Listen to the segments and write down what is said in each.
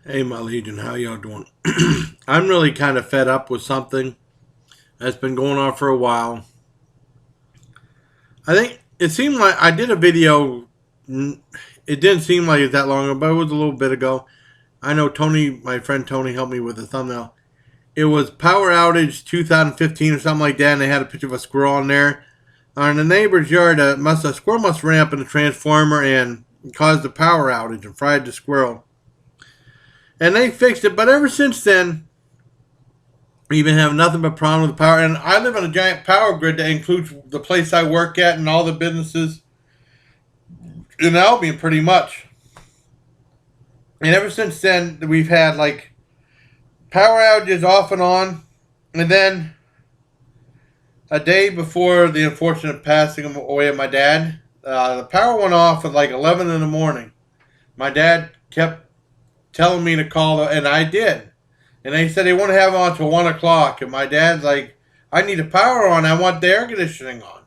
Hey, my Legion, how y'all doing? I'm really kind of fed up with something that's been going on for a while. I think it seemed like I did a video. It didn't seem like it that long ago, but it was a little bit ago. I know Tony, my friend Tony, helped me with the thumbnail. It was Power Outage 2015 or something like that, and they had a picture of a squirrel on there. In the neighbor's yard, a squirrel must ran up in a transformer and caused a power outage and fried the squirrel. And they fixed it, but ever since then, we've been having nothing but problems with power. And I live on a giant power grid that includes the place I work at and all the businesses in Albion, pretty much. And ever since then, we've had like power outages off and on. And then a day before the unfortunate passing away of my dad, the power went off at like 11 in the morning. My dad kept telling me to call, and I did. And they said they won't have it on until 1 o'clock. And my dad's like, I need the power on. I want the air conditioning on.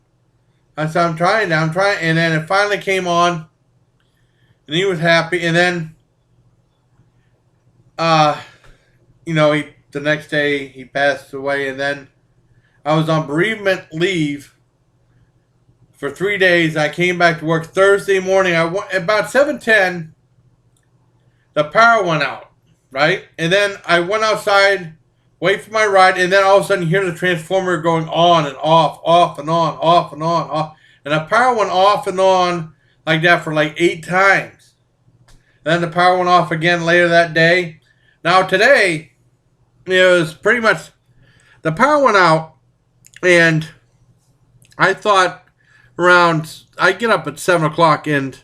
I said, I'm trying. And then it finally came on. And he was happy. And then, uh, the next day he passed away. And then I was on bereavement leave for 3 days. I came back to work Thursday morning. About 7:10, the power went out, right? And then I went outside, wait for my ride, and then all of a sudden you hear the transformer going on and off and on, off and on, off. And the power went off and on like that for like 8 times. And then the power went off again later that day. Now today, it was pretty much, the power went out, and I thought I get up at 7 o'clock, and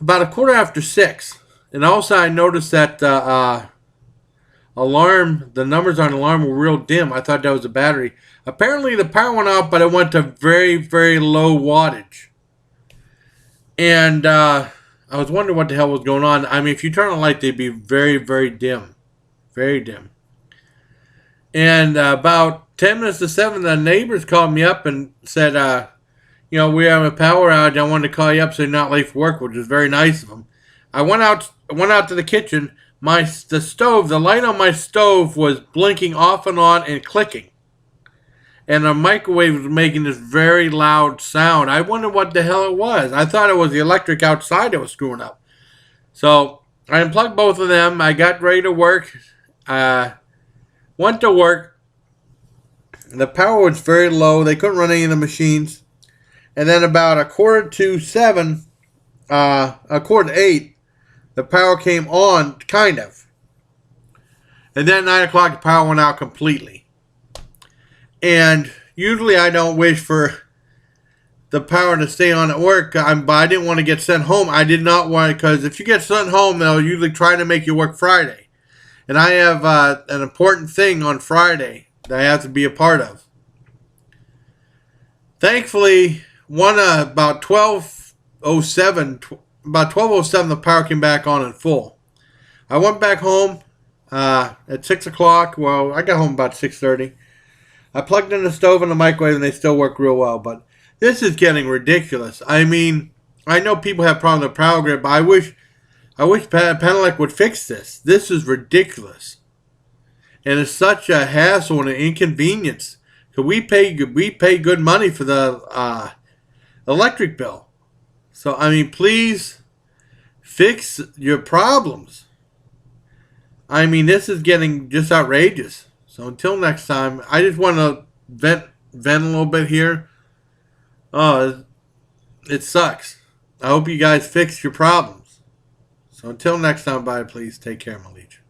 about a quarter after 6, and also I noticed that the numbers on the alarm were real dim. I thought that was a battery. Apparently the power went out, but it went to very, very low wattage. And I was wondering what the hell was going on. I mean, if you turn on a light, they'd be very, very dim. Very dim. And about 10 minutes to 7, the neighbors called me up and said, we have a power outage. I wanted to call you up so you're not late for work, which is very nice of them. I went out to the kitchen. The light on my stove was blinking off and on and clicking. And the microwave was making this very loud sound. I wondered what the hell it was. I thought it was the electric outside that was screwing up. So I unplugged both of them. I got ready to work. Went to work. The power was very low. They couldn't run any of the machines. And then about a quarter to 8, the power came on, kind of. And then 9 o'clock, the power went out completely. And usually I don't wish for the power to stay on at work, but I didn't want to get sent home. I did not want, because if you get sent home, they'll usually try to make you work Friday. And I have an important thing on Friday that I have to be a part of. Thankfully, about 12:07, the power came back on in full. I went back home at 6 o'clock. Well, I got home about 6:30. I plugged in the stove and the microwave, and they still work real well. But this is getting ridiculous. I mean, I know people have problems with power grid, but I wish Panelec would fix this. This is ridiculous. And it's such a hassle and an inconvenience. Because we pay good money for the electric bill. So, I mean, please fix your problems. I mean, this is getting just outrageous. So until next time, I just want to vent a little bit here. Oh, it sucks. I hope you guys fix your problems. So until next time, bye, please. Take care, my leech.